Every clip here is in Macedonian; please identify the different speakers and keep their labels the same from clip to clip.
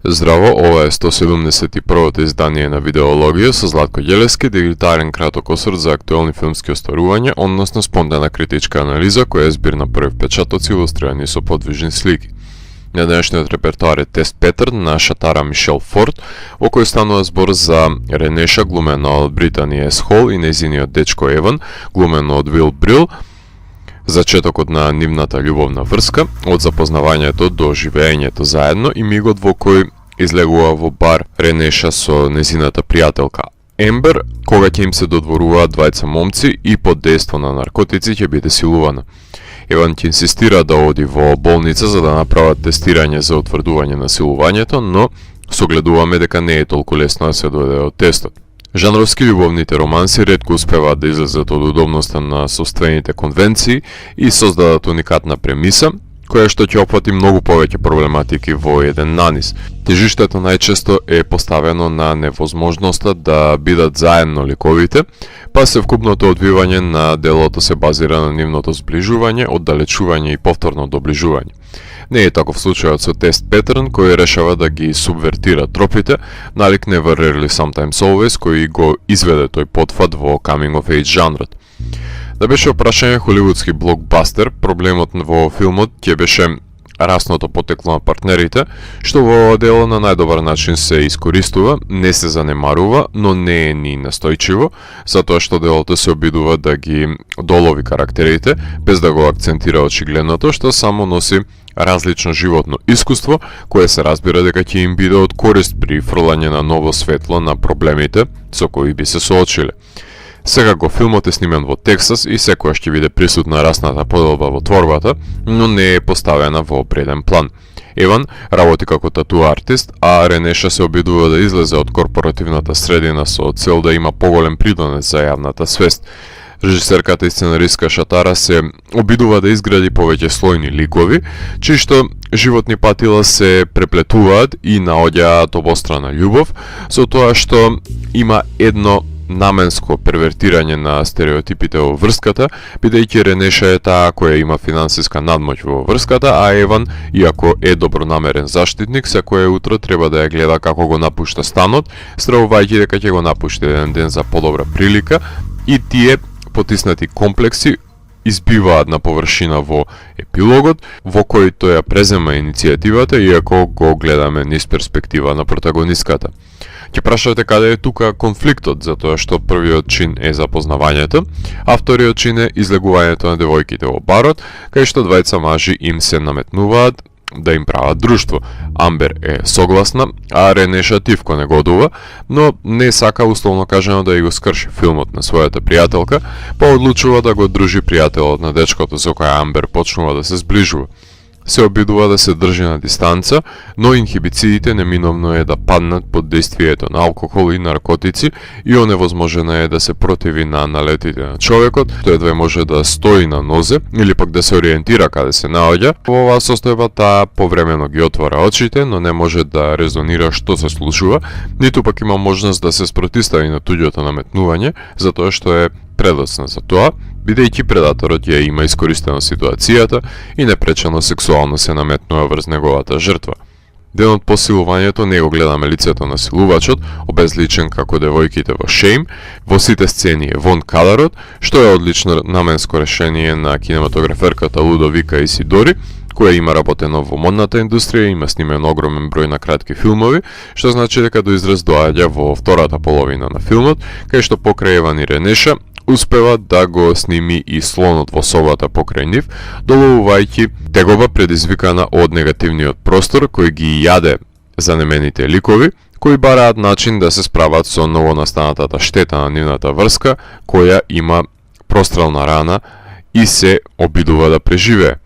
Speaker 1: Здраво, ова е 171-то издание на Видеологија со Златко Ѓелевски, дигитален краток осврт за актуелни филмски остварувања, односно спондена критичка анализа која е збир на први впечатоци илустрирани со подвижни слики. На денешниот репертоар е Тест Петерн на Шатара Мишел Форд, во кој станува збор за Ренеша, глумена од Британи Ес Хол, и нејзиниот дечко Еван, глумено од Вил Брил, зачетокот на нивната љубовна врска, од запознавањето до живеењето заедно и мигот во кој излегува во бар Ренеша со незината пријателка Ембер, кога ќе им се додворуваат двајца момци и под дејство на наркотици ќе биде силувана. Еван ќе инсистира да оди во болница за да направат тестирање за утврдување на силувањето, но согледуваме дека не е толку лесно да се дојде од тестот. Жанровски љубовните романси ретко успеваат да излезат од удобноста на собствените конвенции и создадат уникатна премиса, која што ќе опфати многу повеќе проблематики во еден нанис. Тежиштето најчесто е поставено на невозможноста да бидат заедно ликовите, па се вкупното одвивање на делото се базира на нивното зближување, оддалечување и повторно доближување. Не е таков случајот со Тест Петерн, кој решава да ги субвертира тропите, налик Never Rarely Sometimes Always, кој го изведе тој потфат во coming of age жанрот. Да беше опрашање холивудски блокбастер, проблемот во филмот ќе беше расното потекло на партнерите, што во ова дело на најдобар начин се искористува, не се занемарува, но не е ни настојчиво, затоа што делото се обидува да ги долови карактерите, без да го акцентира очигледното, што само носи различно животно искуство, кое се разбира дека ќе им биде од корист при фрлање на ново светло на проблемите со кои би се соочиле. Секако филмот е снимен во Тексас и секојаш ќе биде присутна расната поделба во творбата, но не е поставена во преден план. Еван работи како тату артист, а Ренеша се обидува да излезе од корпоративната средина со цел да има поголем придонес за јавната свест. Режисерката и сценаристка Шатара се обидува да изгради повеќе слојни ликови, чии што животни патила се преплетуваат и наоѓаат обострана љубов, со тоа што има едно наменско первертирање на стереотипите во врската, бидејќи Ренеша е таа која има финансиска надмоќ во врската, а Еван, иако е добронамерен заштитник, секое утро треба да ја гледа како го напушта станот, стравувајќи дека ќе го напушти еден ден за подобра прилика, и тие потиснати комплекси избиваат на површина во епилогот, во кој тој ја презема иницијативата, иако го гледаме низ перспектива на протагонистката. Ќе прашате каде е тука конфликтот, затоа што првиот чин е запознавањето, а вториот чин е излегувањето на девојките во барот, кај што двајца мажи им се наметнуваат да им прават друштво. Амбер е согласна, а Ренеша тивко негодува, но не сака условно кажано да ја го скрши филмот на својата пријателка, па одлучува да го дружи пријателот на дечкото со која Амбер почнува да се зближува. Се обидува да се држи на дистанца, но инхибициите неминовно е да паднат под дејствието на алкохол и наркотици и оневозможена е да се противи на налетите на човекот, тој едва може да стои на нозе или пак да се ориентира каде се наоѓа. Во оваа состојба таа повремено ги отвора очите, но не може да резонира што се случува, ниту пак има можност да се спротистави на туѓото наметнување, затоа што е предоцна за тоа, бидејќи предаторот ја има искористено ситуацијата и непречено сексуално се наметнува врз неговата жртва. Денот по силувањето не го гледаме лицето на силувачот, обезличен како девојките во Shame, во сите сцени е вон кадарот, што е одлично наменско решение на кинематограферката Лудовика Исидори, која има работено во модната индустрија, има снимен огромен број на кратки филмови, што значи дека до израз доаѓа во втората половина на филмот, кај што покрај Еван и Ренеша успева да го сними и слонот во собата покрај нив, доловувајќи тегоба предизвикана од негативниот простор кој ги јаде занемените ликови, кои бараат начин да се справат со новонастанатата штета на нивната врска, која има прострелна рана и се обидува да преживее.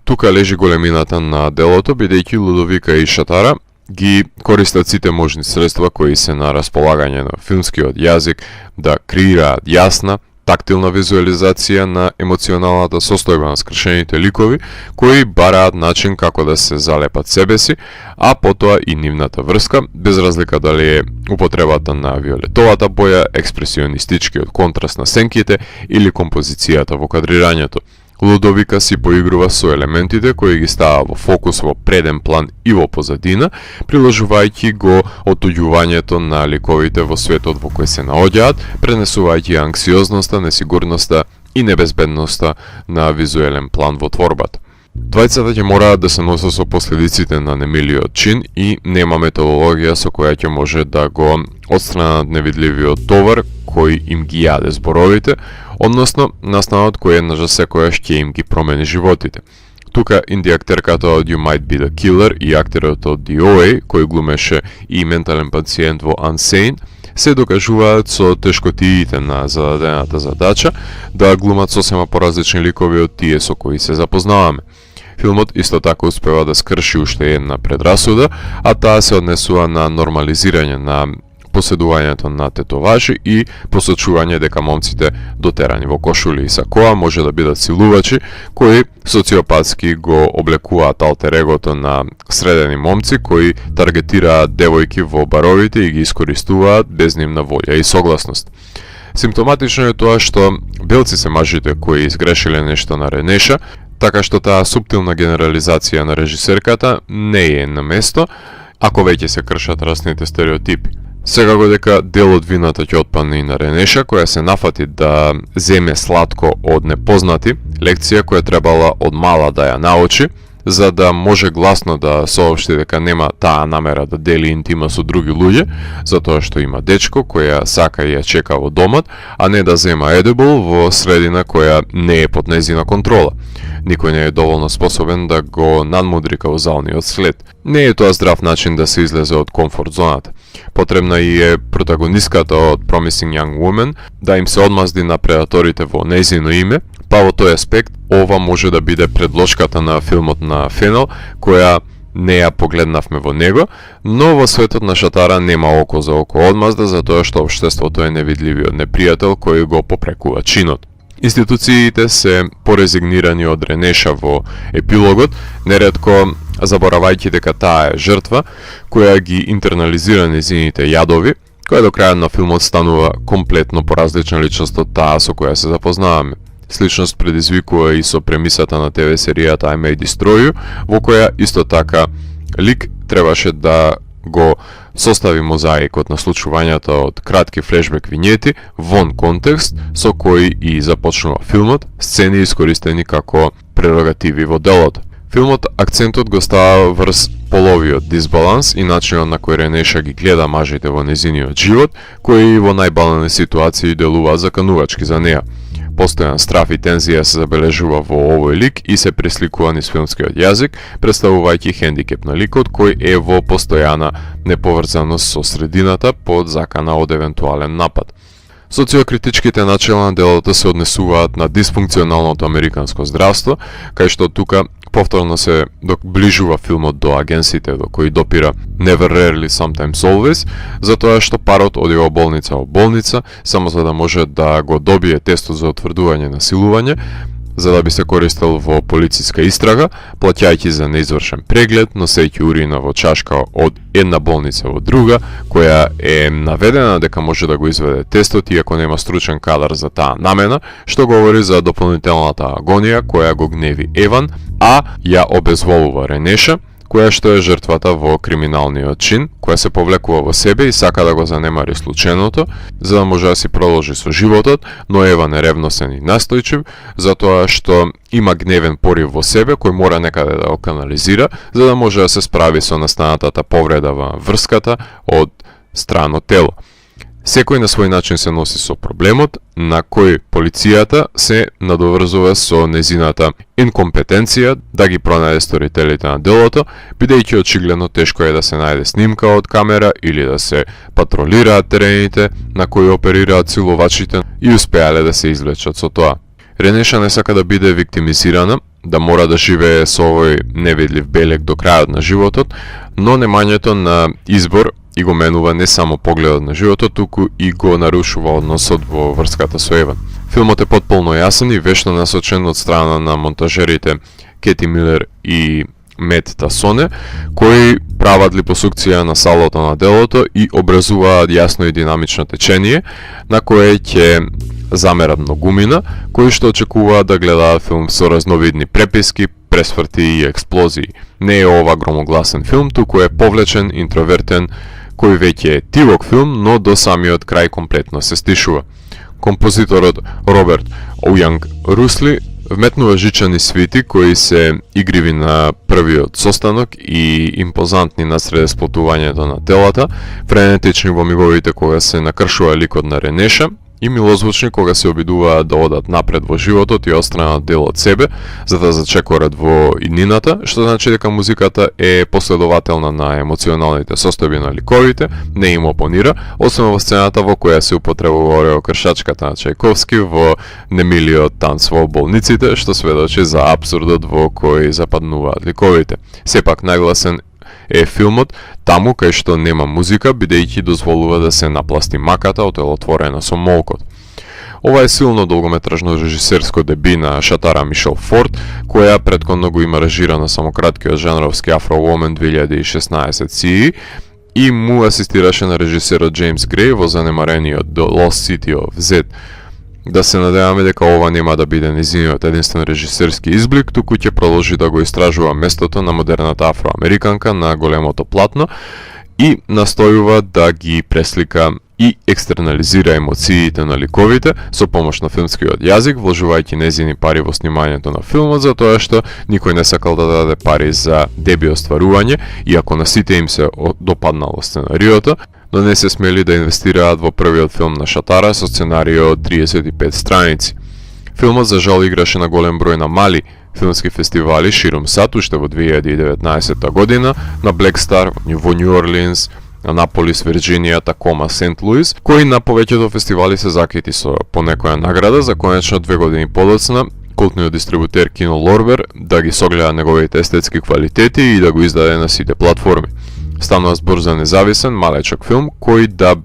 Speaker 1: Тука лежи големината на делото, бидејќи Лудовика и Шатара ги користат сите можни средства кои се на располагање на филмскиот јазик да креираат јасна, тактилна визуализација на емоционалната состојба на скршените ликови, кои бараат начин како да се залепат себеси, а потоа и нивната врска, без разлика дали е употребата на виолетовата боја, експресионистичкиот контраст на сенките или композицијата во кадрирањето. Лудовика си поигрува со елементите кои ги става во фокус во преден план и во позадина, приложувајќи го отуѓувањето на ликовите во светот во кој се наоѓаат, пренесувајќи анксиозноста, несигурноста и небезбедноста на визуелен план во творбата. Двајцата ќе мораат да се носат со последиците на немилиот чин и нема методологија со која ќе може да го отстранат невидливиот товар кој им ги јаде зборовите, односно настанот кој еднаш за секојаш ќе им ги промени животите. Тука инди актерката од You Might Be The Killer и актерот од DOA, кој глумеше и ментален пациент во Unsane, се докажуваат со тешкотиите на зададената задача да глумат сосема поразлични ликови од тие со кои се запознаваме. Филмот исто така успева да скрши уште една предрасуда, а таа се однесува на нормализирање на поседувањето на тетоважи и посочување дека момците дотерани во кошули и сакоа може да бидат силувачи кои социопатски го облекуваат алтер егото на средени момци кои таргетираат девојки во баровите и ги искористуваат без нивна волја и согласност. Симптоматично е тоа што белци се мажите кои изгрешиле нешто на Ренеша, така што таа суптилна генерализација на режисерката не е на место, ако веќе се кршат расните стереотипи. Секако дека дел од вината ќе отпадне и на Ренеша, која се нафати да земе сладко од непознати, лекција која требала од мала да ја научи, за да може гласно да соопшти дека нема таа намера да дели интима со други луѓе, затоа што има дечко која сака и ја чека во домот, а не да зема едибл во средина која не е под незина контрола. Никој не е доволно способен да го надмудри каузалниот след. Не е тоа здрав начин да се излезе од комфорт зоната. Потребна и е протагонистката од Promising Young Woman да им се одмазди на предаторите во незино име, па во тој аспект ова може да биде предложката на филмот на Фенел, која не ја погледнавме во него, но во светот на Шатара нема око за око одмазда, затоа што општеството е невидливиот непријател кој го попрекува чинот. Институциите се порезигнирани од Ренеша во епилогот, неретко заборавајќи дека таа е жртва, која ги интернализира незините јадови, која до крајот на филмот станува комплетно поразлична личност од таа со која се запознаваме. Сличност предизвикува и со премисата на ТВ серијата I May Destroy You, во која исто така лик требаше да го состави мозаикот на случувањата од кратки флешбек винјети вон контекст со кој и започнува филмот, сцени искористени како прерогативи во делото. Филмот акцентот го става врз половиот дисбаланс и начинот на кој Ренеша ги гледа мажите во незиниот живот, кои во најбални ситуации делуваат заканувачки за неа. Постојан страф и тензија се забележува во овој лик и се пресликува низ филмскиот јазик, представувајќи хендикеп на ликот кој е во постојана неповрзаност со средината под закана од евентуален напад. Социокритичките начела на делото се однесуваат на дисфункционалното американско здравство, кај што тука повторно се доближува филмот до агенсите до кои допира Never Rarely Sometimes Always, затоа што парот оди во болница во болница, само за да може да го добие тестот за утврдување на силување, за да би се користел во полициска истрага, плаќајќи за неизвршен преглед, носејќи урина во чашка од една болница во друга, која е наведена дека може да го изведе тестот иако нема стручен кадар за таа намена, што говори за дополнителната агонија која го гневи Еван, а ја обезволува Ренеша, која што е жртвата во криминалниот чин, која се повлекува во себе и сака да го занемари слученото, за да може да си продолжи со животот, но Еван е ревносен и настојчив, затоа што има гневен порив во себе кој мора некаде да го канализира, за да може да се справи со настанатата повреда во врската од страно тело. Секој на свој начин се носи со проблемот, на кој полицијата се надоврзува со незината инкомпетенција да ги пронајде сторителите на делото, бидејќи очигледно тешко е да се најде снимка од камера или да се патролираат терените на кои оперираат силувачите и успеале да се извлечат со тоа. Ренеша не сака да биде виктимизирана, да мора да живее со овој невидлив белек до крајот на животот, но немањето на избор и го менува не само погледот на животот, туку и го нарушува односот во врската со Еван. Филмот е потполно јасен и вешно насочен од страна на монтажерите Кети Милер и Мет Тасоне, кои прават липосукција на салото на делото и образуваат јасно и динамично течение, на кое ќе замерат многумина, кои што очекуваат да гледаат филм со разновидни преписки, пресврти и експлозии. Не е ова громогласен филм, туку е повлечен, интровертен, кој веќе е тивок филм, но до самиот крај комплетно се стишува. Композиторот Роберт Ојанг Русли вметнува жичани свити кои се игриви на првиот состанок и импозантни насред сплотувањето на телата, френетични во миговите кога се накршува ликот на Ренеша и милозвучни кога се обидуваат да одат напред во животот и остранат дел од себе за да зачекорат во иднината, што значи дека музиката е последователна на емоционалните состојби на ликовите, не им опонира, освен во сцената во која се употребува ореокршачката на Чајковски во немилиот танц во болниците, што сведочи за апсурдот во кој западнуваат ликовите. Сепак најгласен е филмот таму кај што нема музика, бидејќи дозволува да се напласти маката отелотворена со молкот. Ова е силно долгометражно режисерско деби на Шатара Мишел Форд, која претходно го има режирано само краткиот жанровски Afro Woman 2016 CE и му асистираше на режисерот Джеймс Греј во занемарениот The Lost City of Z. Да се надеваме дека ова нема да биде нејзиниот единствен режисерски изблик, туку ќе продолжи да го истражува местото на модерната афроамериканка на големото платно и настојува да ги преслика и екстернализира емоциите на ликовите со помош на филмскиот јазик, вложувајќи нејзини пари во снимањето на филмот, затоа што никој не сакал да даде пари за деби остварување, иако на сите им се допаднало сценариото, но не се смели да инвестираат во првиот филм на Шатара со сценарио од 35 страници. Филмот за жал играше на голем број на мали филмски фестивали широм САД уште во 2019 година, на Black Star во Нью Орлинс, Анаполис, Вирџинија, Такома, Сент Луис, кои на повеќето фестивали се закити со по некоја награда, за конечно 2 години подоцна култниот дистрибутер Кино Лорбер да ги согледа неговите естетски квалитети и да го издаде на сите платформи. Станува збор за независен, малечок филм, кој да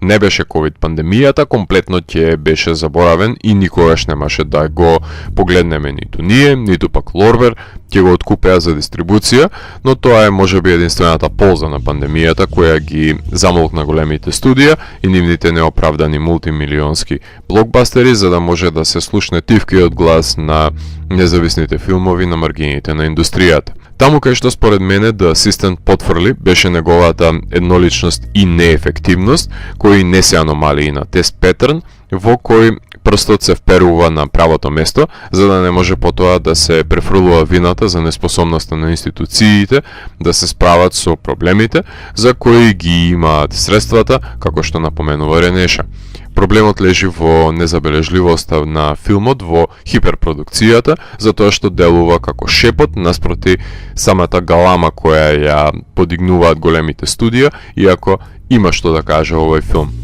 Speaker 1: не беше COVID пандемијата, комплетно ќе беше заборавен и никогаш немаше да го погледнеме ниту ние, ниту пак Лорбер, ќе го откупеа за дистрибуција, но тоа е можеби единствената полза на пандемијата која ги замолкна големите студија и нивните неоправдани мултимилионски блокбастери за да може да се слушне тивкиот глас на независните филмови на маргините на индустријата. Таму кај што според мене The Assistant потврли беше неговата едноличност и неефективност, кои не се аномалии на тест петерн, во кој прстот се вперува на правото место, за да не може потоа да се префрлува вината за неспособноста на институциите да се справат со проблемите за кои ги имаат средствата, како што напоменува Ренеша. Проблемот лежи во незабележливоста на филмот, во хиперпродукцијата, затоа што делува како шепот наспроти самата галама која ја подигнуваат големите студија, иако има што да каже овој филм.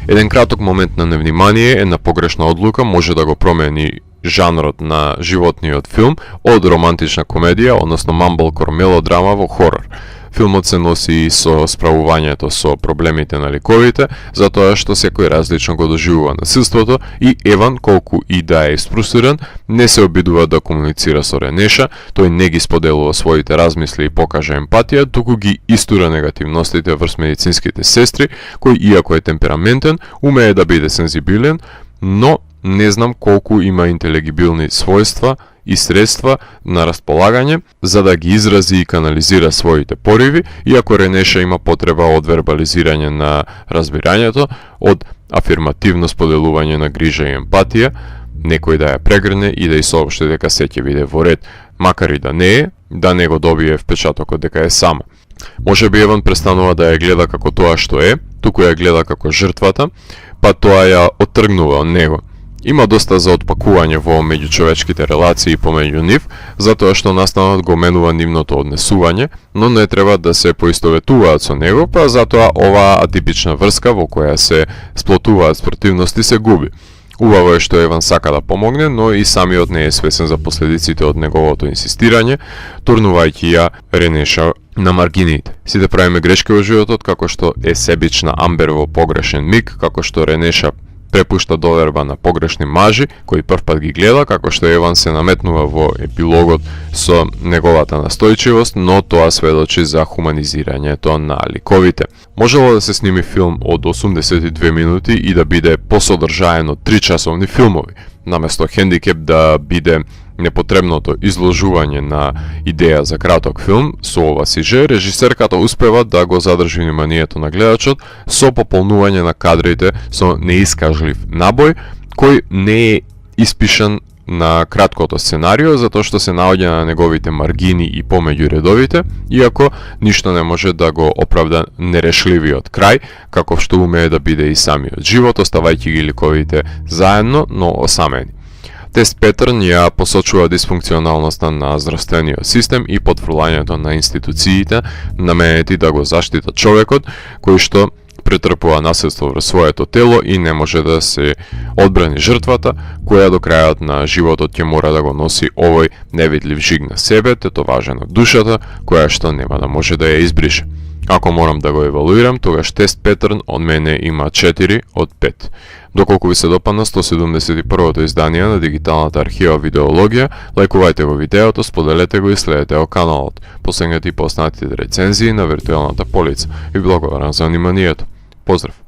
Speaker 1: Еден краток момент на невнимание, една погрешна одлука може да го промени жанрот на животниот филм од романтична комедија, односно мамблкор мелодрама во хорор. Филмот се носи и со справувањето со проблемите на ликовите, затоа што секој различно го доживува насилството и Еван, колку и да е испрусиран, не се обидува да комуницира со Ренеша, тој не ги споделува своите размисли и покажа емпатија, туку ги истура негативностите врз медицинските сестри, кој иако е темпераментен, умее да биде сензибилен, но не знам колку има интелегибилни својства и средства на располагање за да ги изрази и канализира своите пориви, иако Ренеша има потреба од вербализирање на разбирањето, од афирмативно споделување на грижа и емпатија, некој да ја прегрне и да ја соопшти дека се ќе биде во ред, макар и да не е, да не го добие впечатокот дека е сама. Може би Еван престанува да ја гледа како тоа што е, туку ја гледа како жртвата, па тоа ја оттргнува од него. Има доста за отпакување во меѓучовечките релации помеѓу нив, затоа што настанот го менува нивното однесување, но не треба да се поистоветуваат со него, па затоа оваа атипична врска во која се сплотуваат спротивности се губи. Убаво е што Еван сака да помогне, но и самиот не е свесен за последиците од неговото инсистирање, турнувајќи ја Ренеша на маргините. Сите правиме грешки во животот, како што е себична Амбер во погрешен миг, како што Ренеша препушта доверба на погрешни мажи, кои првпат ги гледа, како што Еван се наметнува во епилогот со неговата настојчивост, но тоа сведочи за хуманизирањето на ликовите. Можело да се сними филм од 82 минути и да биде посодржаен од 3 часовни филмови, наместо хендикеп да биде непотребното изложување на идеја за краток филм. Со ова сиже, режисерката успева да го задржи вниманието на гледачот со пополнување на кадрите со неискажлив набој, кој не е испишан на краткото сценарио, затоа што се наоѓа на неговите маргини и помеѓу редовите, иако ништо не може да го оправда нерешливиот крај, каков што умее да биде и самиот живот, оставајќи ги ликовите заедно, но осамени. Тест Петрн ја посочува дисфункционалноста на здравствениот систем и потврлањето на институциите наменети да го заштитат човекот, кој што претрпува наследство врз своето тело и не може да се одбрани жртвата, која до крајот на животот ќе мора да го носи овој невидлив жиг на себе, тетоважен од душата, која што нема да може да ја избрише. Ако морам да го евалуирам, тогаш Тест Петрн од мене има 4 од 5. Доколку ви се допадна 171-то издание на дигиталната архива Видеологија, лајкувајте го видеото, споделете го и следете го каналот. Последете и поснатите рецензии на виртуелната полица. И благодарам за вниманието. Поздрав!